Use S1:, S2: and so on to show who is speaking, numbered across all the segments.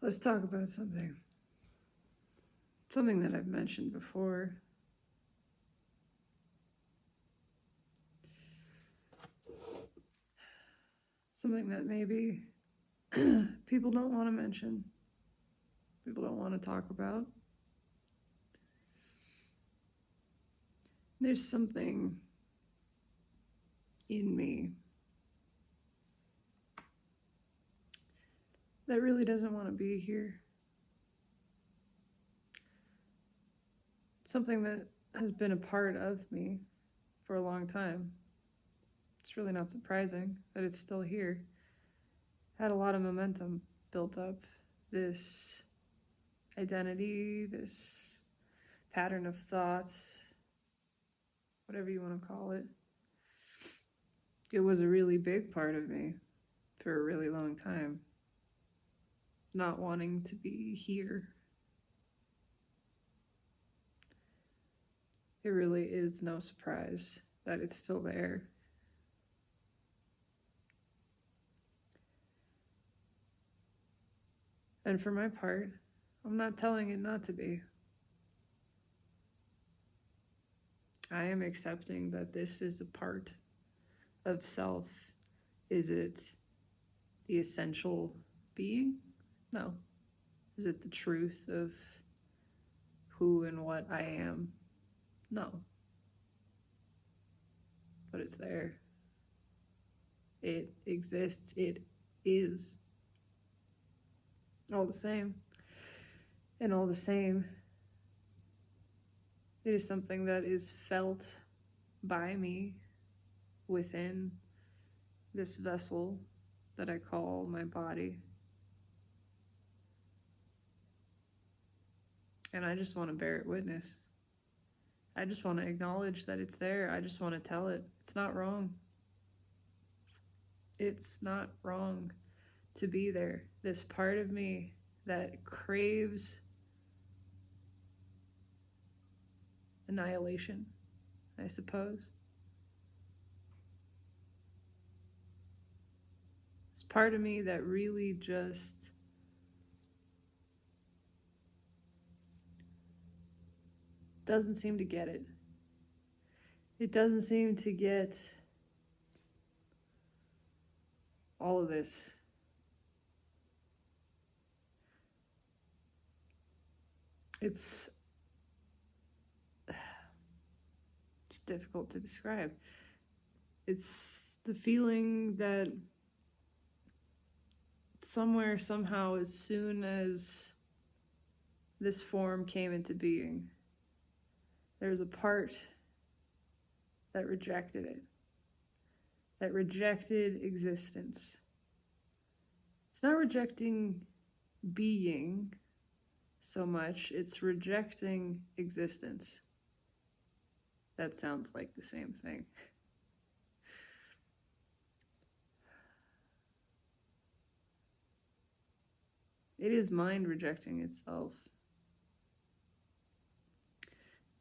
S1: Let's talk about something. Something that I've mentioned before. Something that maybe people don't want to mention. People don't want to talk about. There's something in me that really doesn't want to be here. Something that has been a part of me for a long time. It's really not surprising that it's still here. Had a lot of momentum built up. This identity, this pattern of thoughts, whatever you want to call it. It was a really big part of me for a really long time. Not wanting to be here. It really is no surprise that it's still there. And for my part, I'm not telling it not to be. I am accepting that this is a part of self. Is it the essential being? No. Is it the truth of who and what I am? No. But it's there. It exists. It is. All the same. And all the same, it is something that is felt by me within this vessel that I call my body. And I just want to bear it witness. I just want to acknowledge that it's there. I just want to tell it. It's not wrong. It's not wrong to be there. This part of me that craves annihilation, I suppose. It's part of me that really just doesn't seem to get it. It doesn't seem to get all of this. It's difficult to describe. It's the feeling that somewhere, somehow, as soon as this form came into being, there's a part that rejected it, that rejected existence. It's not rejecting being so much, it's rejecting existence. That sounds like the same thing. It is mind rejecting itself.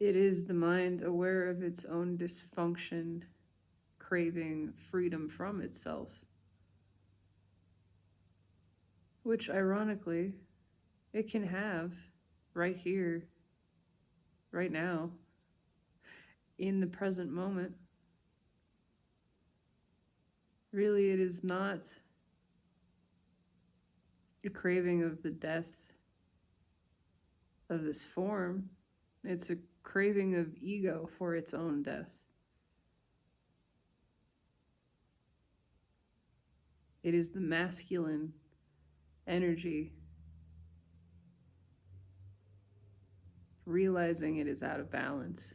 S1: It is the mind aware of its own dysfunction, craving freedom from itself. Which, ironically, it can have right here, right now, in the present moment. Really, it is not a craving of the death of this form. It's a craving of ego for its own death. It is the masculine energy realizing it is out of balance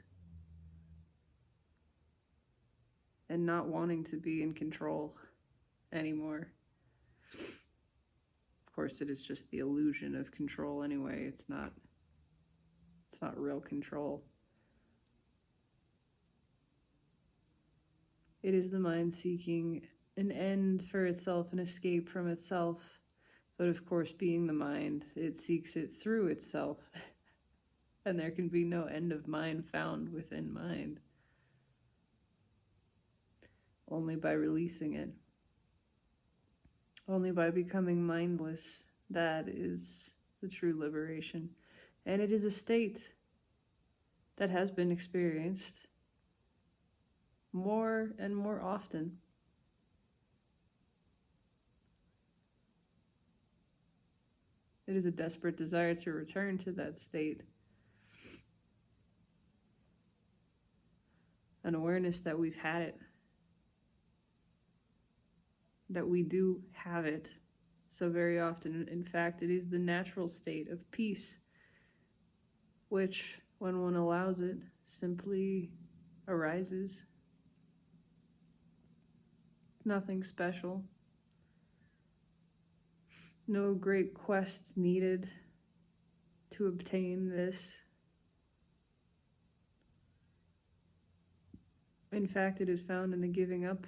S1: and not wanting to be in control anymore. Of course, it is just the illusion of control anyway. It's not real control. It is the mind seeking an end for itself, an escape from itself. But of course, being the mind, it seeks it through itself. And there can be no end of mind found within mind. Only by releasing it. Only by becoming mindless That is the true liberation. And it is a state that has been experienced more and more often. It is a desperate desire to return to that state. An awareness that we've had it, that we do have it so very often. In fact, it is the natural state of peace, which, when one allows it, simply arises. Nothing special. No great quest needed to obtain this. In fact, it is found in the giving up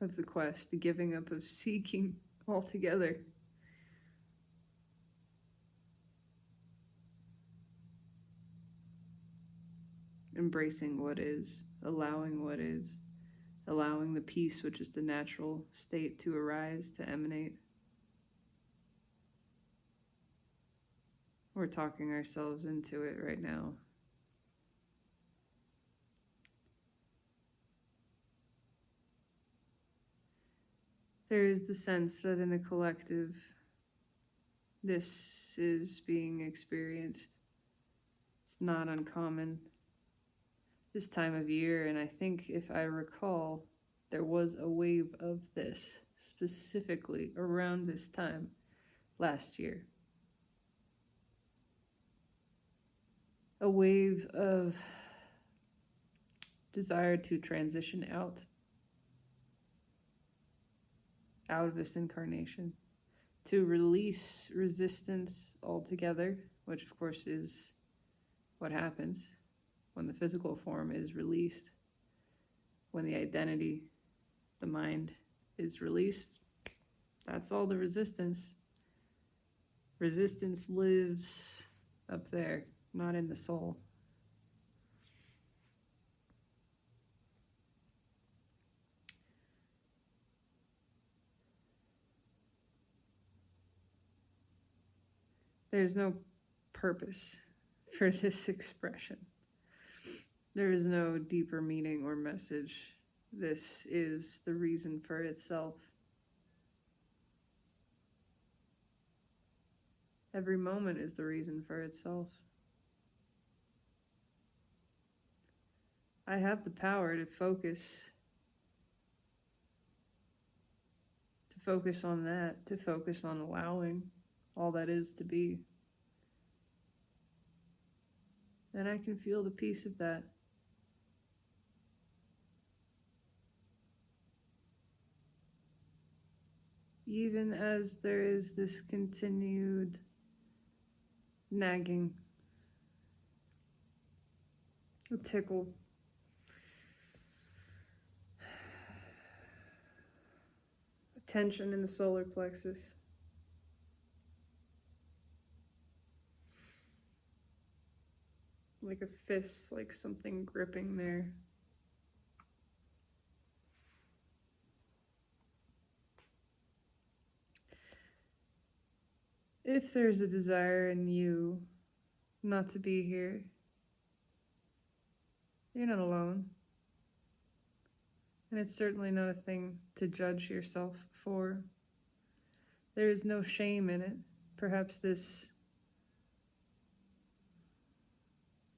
S1: of the quest, the giving up of seeking altogether. Embracing what is, allowing the peace which is the natural state to arise, to emanate. We're talking ourselves into it right now. There is the sense that in the collective, this is being experienced. It's not uncommon this time of year, and I think, if I recall, there was a wave of this specifically around this time last year. A wave of desire to transition out of this incarnation, to release resistance altogether, which of course is what happens when the physical form is released, when the identity, the mind, is released. That's all the resistance. Resistance lives up there, not in the soul. There's no purpose for this expression. There is no deeper meaning or message. This is the reason for itself. Every moment is the reason for itself. I have the power to focus on that, to focus on allowing all that is to be. And I can feel the peace of that. Even as there is this continued nagging, a tickle, a tension in the solar plexus. Like a fist, like something gripping there. If there's a desire in you not to be here, you're not alone. And it's certainly not a thing to judge yourself for. There is no shame in it. Perhaps this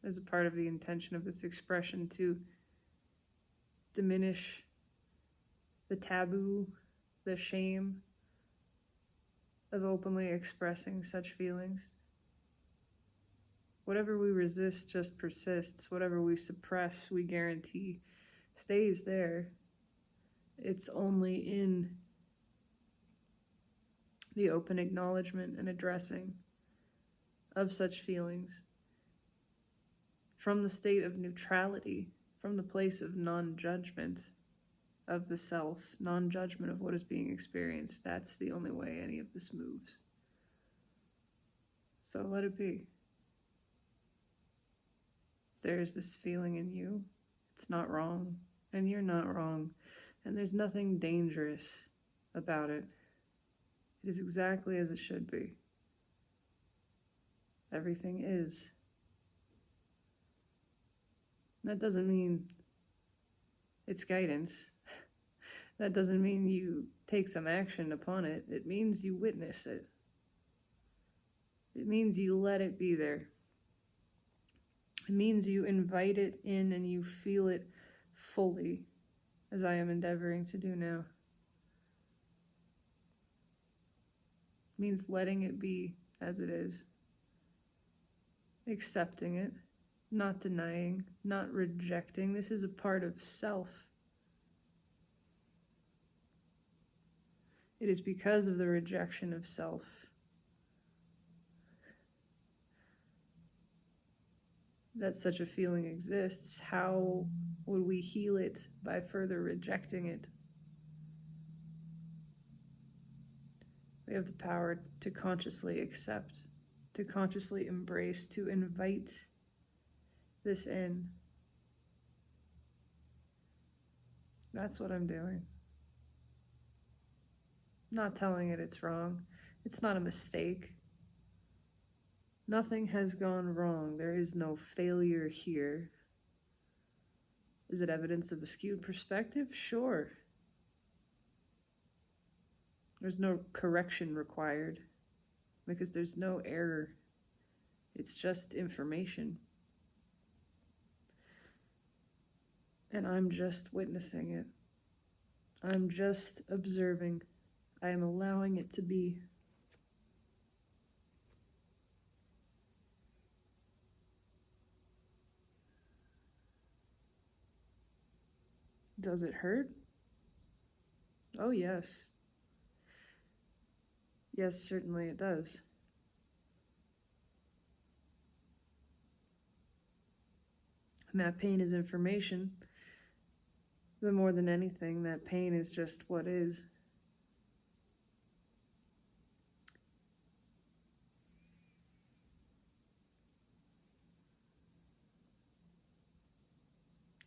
S1: is a part of the intention of this expression, to diminish the taboo, the shame of openly expressing such feelings. Whatever we resist just persists. Whatever we suppress, we guarantee, stays there. It's only in the open acknowledgement and addressing of such feelings, from the state of neutrality, from the place of non-judgment of the self, non-judgment of what is being experienced. That's the only way any of this moves. So let it be. If there is this feeling in you, it's not wrong, and you're not wrong, and there's nothing dangerous about it. It is exactly as it should be. Everything is. That doesn't mean it's guidance. That doesn't mean you take some action upon it. It means you witness it. It means you let it be there. It means you invite it in and you feel it fully, as I am endeavoring to do now. It means letting it be as it is. Accepting it, not denying, not rejecting. This is a part of self. It is because of the rejection of self that such a feeling exists. How would we heal it by further rejecting it? We have the power to consciously accept, to consciously embrace, to invite this in. That's what I'm doing. Not telling it it's wrong. It's not a mistake. Nothing has gone wrong. There is no failure here. Is it evidence of a skewed perspective? Sure. There's no correction required because there's no error. It's just information. And I'm just witnessing it. I'm just observing. I am allowing it to be. Does it hurt? Oh, yes. Yes, certainly it does. And that pain is information. But more than anything, that pain is just what is.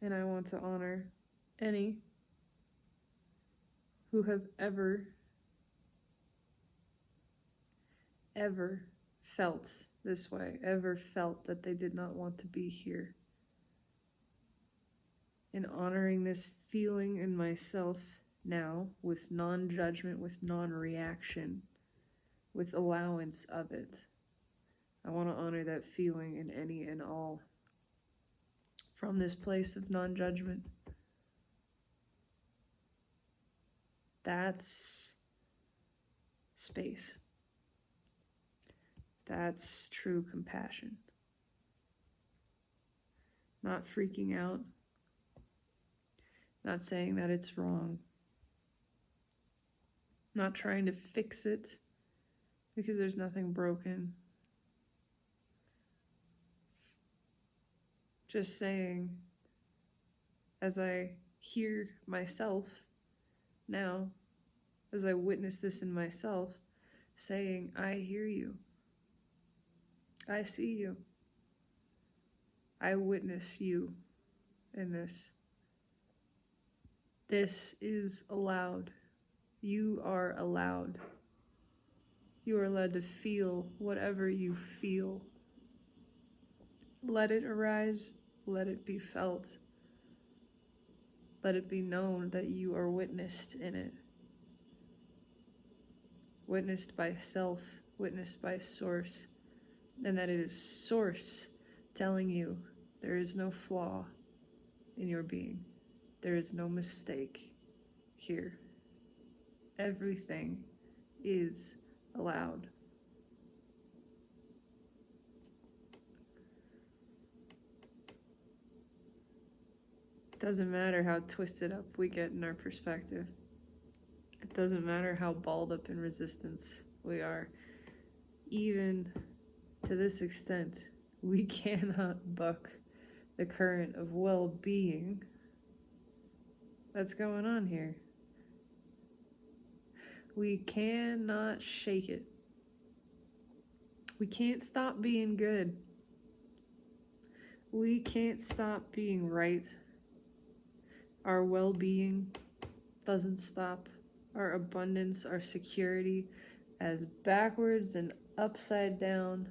S1: And I want to honor any who have ever felt this way, ever felt that they did not want to be here. In honoring this feeling in myself now with non-judgment, with non-reaction, with allowance of it. I want to honor that feeling in any and all from this place of non-judgment. That's space. That's true compassion. Not freaking out. Not saying that it's wrong. Not trying to fix it because there's nothing broken. Just saying, as I hear myself now, as I witness this in myself, saying, I hear you. I see you. I witness you in this. This is allowed. You are allowed. You are allowed to feel whatever you feel. Let it arise. Let it be felt. Let it be known that you are witnessed in it. Witnessed by self, witnessed by source, and that it is source telling you there is no flaw in your being. There is no mistake here. Everything is allowed. It doesn't matter how twisted up we get in our perspective. It doesn't matter how balled up in resistance we are. Even to this extent, we cannot buck the current of well-being that's going on here. We cannot shake it. We can't stop being good. We can't stop being right. Our well-being doesn't stop. Our abundance, our security, as backwards and upside down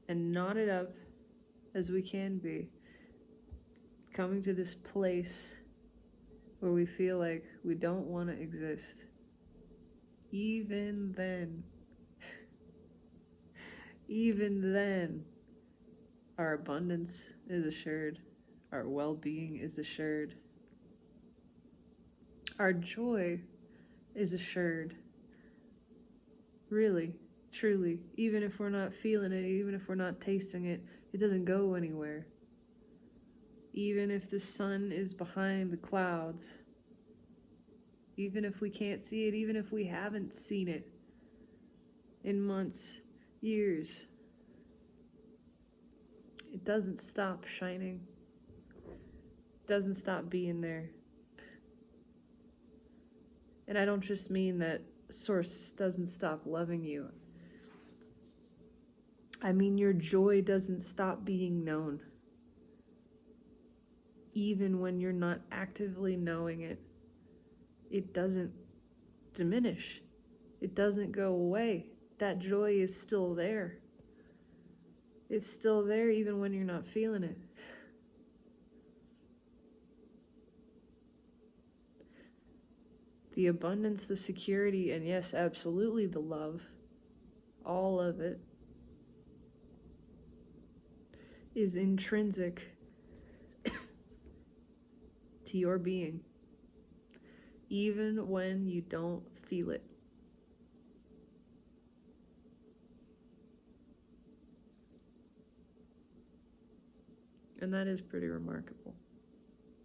S1: and knotted up as we can be, coming to this place where we feel like we don't want to exist. Even then, our abundance is assured, our well-being is assured, our joy is assured. Really, truly, even if we're not feeling it, even if we're not tasting it, it doesn't go anywhere. Even if the sun is behind the clouds, even if we can't see it, even if we haven't seen it in months, years, it doesn't stop shining. It doesn't stop being there. And I don't just mean that Source doesn't stop loving you. I mean your joy doesn't stop being known. Even when you're not actively knowing it, it doesn't diminish. It doesn't go away. That joy is still there. It's still there even when you're not feeling it. The abundance, the security, and yes, absolutely the love, all of it, is intrinsic to your being, even when you don't feel it. And that is pretty remarkable.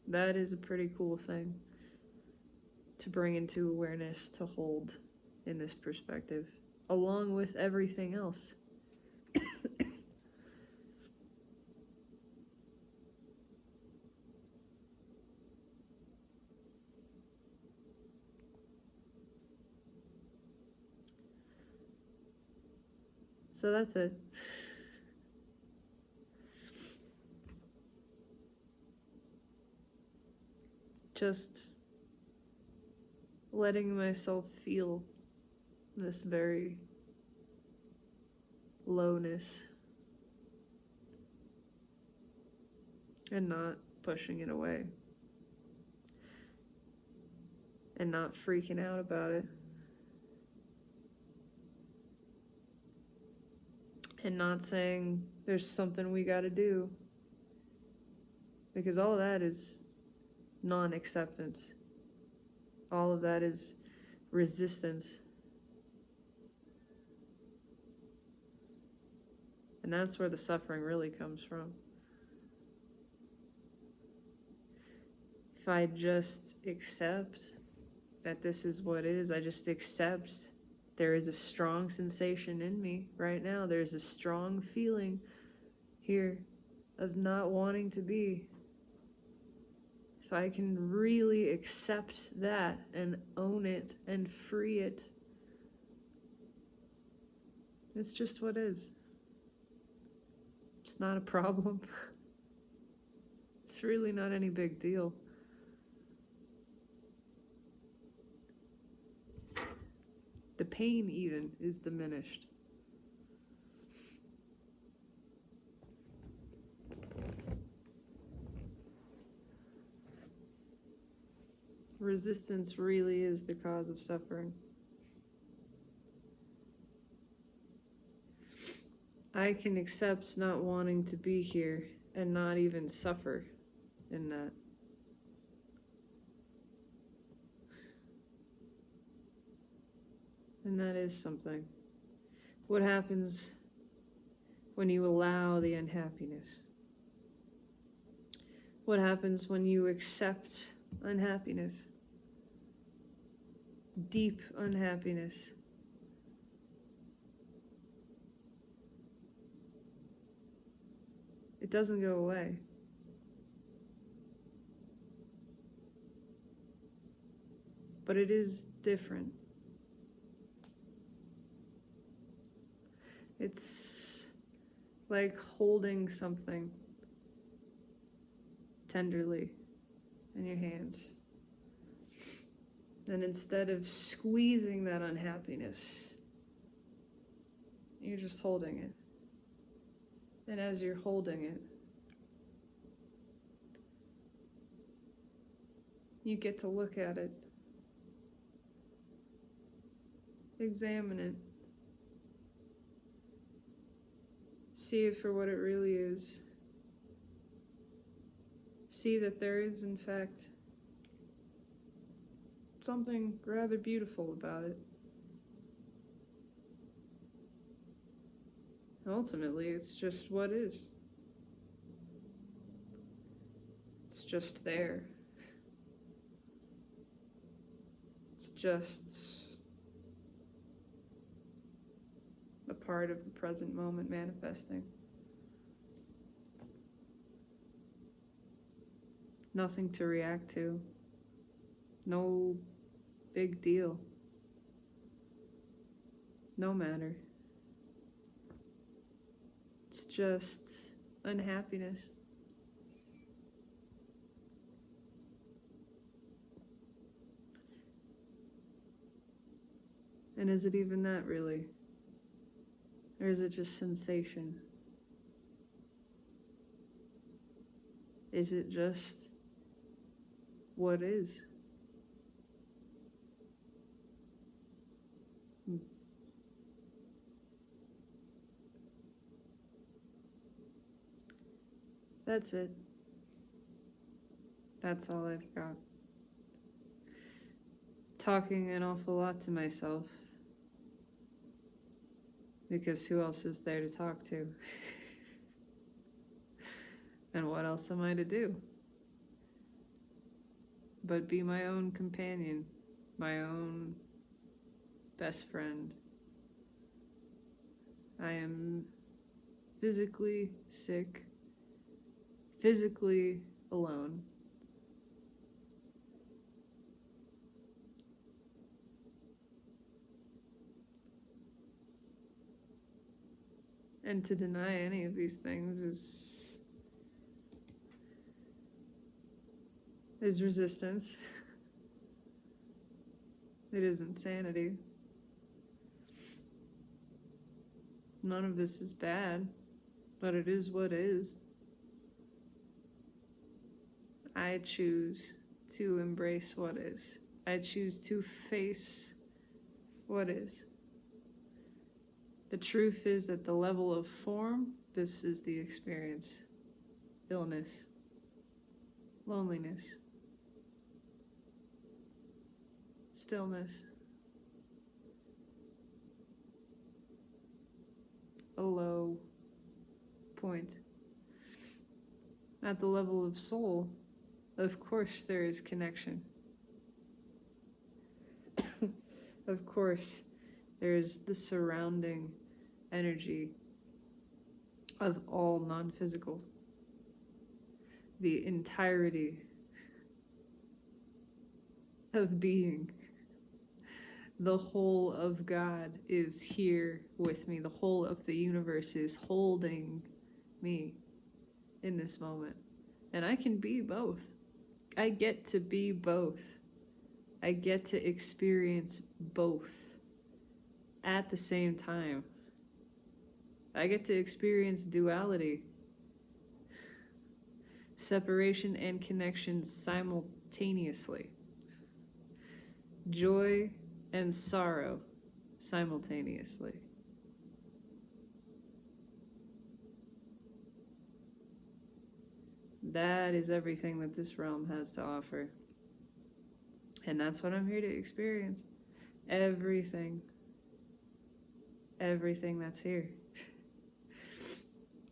S1: That is a pretty cool thing to bring into awareness, to hold in this perspective, along with everything else. So that's it. Just letting myself feel this very lowness and not pushing it away and not freaking out about it and not saying there's something we got to do, because all of that is non-acceptance. All of that is resistance. And that's where the suffering really comes from. If I just accept that this is what is, I just accept there is a strong sensation in me right now. There's a strong feeling here of not wanting to be. If I can really accept that and own it and free it, it's just what is. It's not a problem. It's really not any big deal. The pain even is diminished. Resistance really is the cause of suffering. I can accept not wanting to be here and not even suffer in that. And that is something. What happens when you allow the unhappiness? What happens when you accept unhappiness? Deep unhappiness. It doesn't go away. But it is different. It's like holding something tenderly in your hands. then instead of squeezing that unhappiness, you're just holding it. And as you're holding it, you get to look at it, examine it, see it for what it really is. See that there is, in fact, something rather beautiful about it. Ultimately, it's just what is. It's just there. It's just a part of the present moment manifesting. Nothing to react to. No big deal. No matter. It's just unhappiness. And is it even that, really? Or is it just sensation? Is it just what is? That's it. That's all I've got. Talking an awful lot to myself. Because who else is there to talk to? And what else am I to do? But be my own companion, my own best friend. I am physically sick, physically alone. And to deny any of these things is resistance. It is insanity. None of this is bad, but it is what is. I choose to embrace what is. I choose to face what is. The truth is, at the level of form, this is the experience. Illness, loneliness, stillness, a low point. At the level of soul, of course there is connection. Of course, there is the surrounding energy of all non-physical. The entirety of being. The whole of God is here with me. The whole of the universe is holding me in this moment. And I can be both. I get to be both. I get to experience both at the same time. I get to experience duality, separation and connection simultaneously, joy and sorrow simultaneously. That is everything that this realm has to offer. And that's what I'm here to experience. Everything. Everything that's here.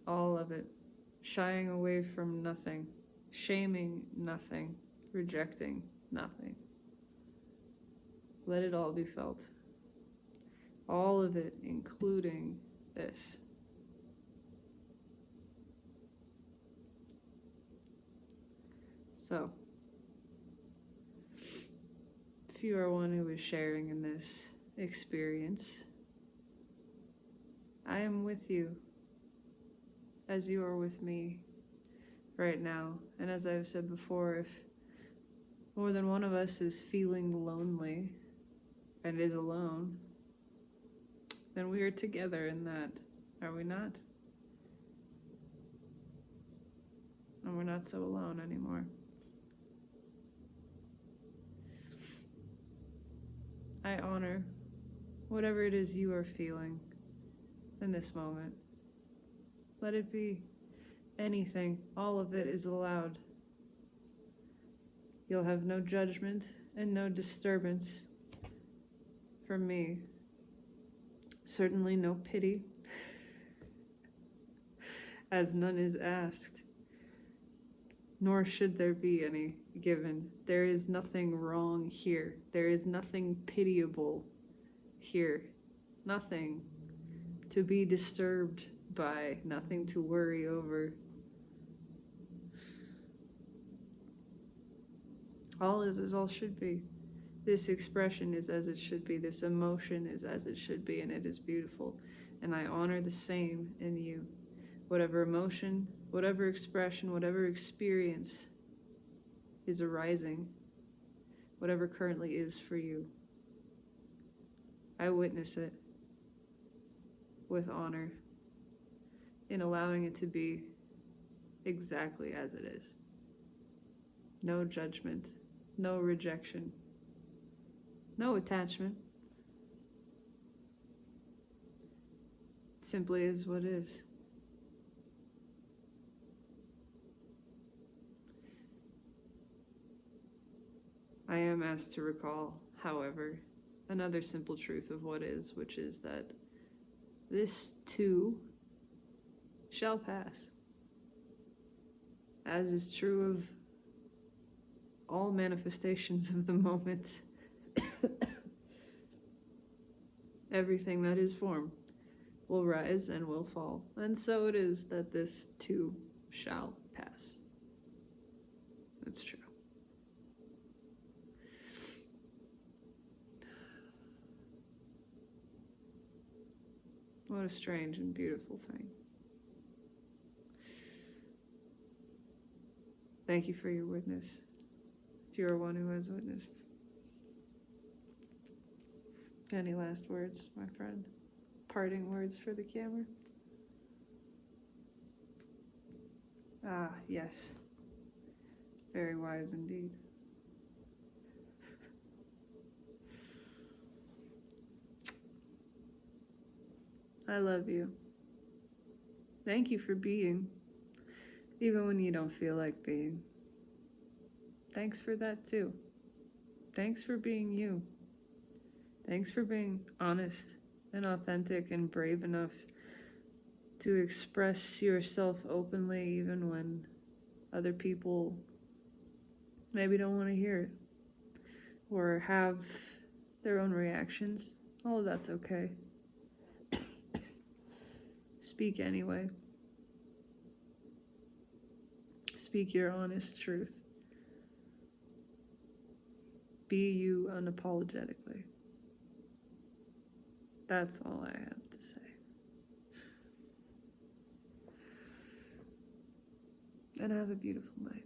S1: All of it. Shying away from nothing. Shaming nothing. Rejecting nothing. Let it all be felt. All of it, including this. So, if you are one who is sharing in this experience, I am with you as you are with me right now. And as I've said before, if more than one of us is feeling lonely and is alone, then we are together in that, are we not? And we're not so alone anymore. I honor whatever it is you are feeling in this moment. Let it be anything. All of it is allowed. You'll have no judgment and no disturbance from me. Certainly no pity, as none is asked, nor should there be any given. There is nothing wrong here. There is nothing pitiable here. Nothing to be disturbed by, nothing to worry over. All is as all should be. This expression is as it should be. This emotion is as it should be, and it is beautiful. And I honor the same in you. Whatever emotion, whatever expression, whatever experience is arising, whatever currently is for you, I witness it with honor in allowing it to be exactly as it is. No judgment, no rejection, no attachment. It simply is what is. I am asked to recall, however, another simple truth of what is, which is that this too shall pass, as is true of all manifestations of the moment. Everything that is form will rise and will fall, and so it is that this too shall pass. It's true. What a strange and beautiful thing. Thank you for your witness, if you are one who has witnessed. Any last words, my friend? Parting words for the camera? Ah, yes. Very wise indeed. I love you. Thank you for being, even when you don't feel like being. Thanks for that too. Thanks for being you. Thanks for being honest and authentic and brave enough to express yourself openly even when other people maybe don't want to hear it or have their own reactions. All of that's okay. Speak anyway. Speak your honest truth. Be you unapologetically. That's all I have to say. And have a beautiful night.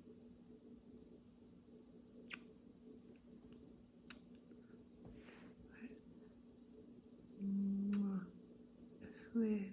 S1: Mwah.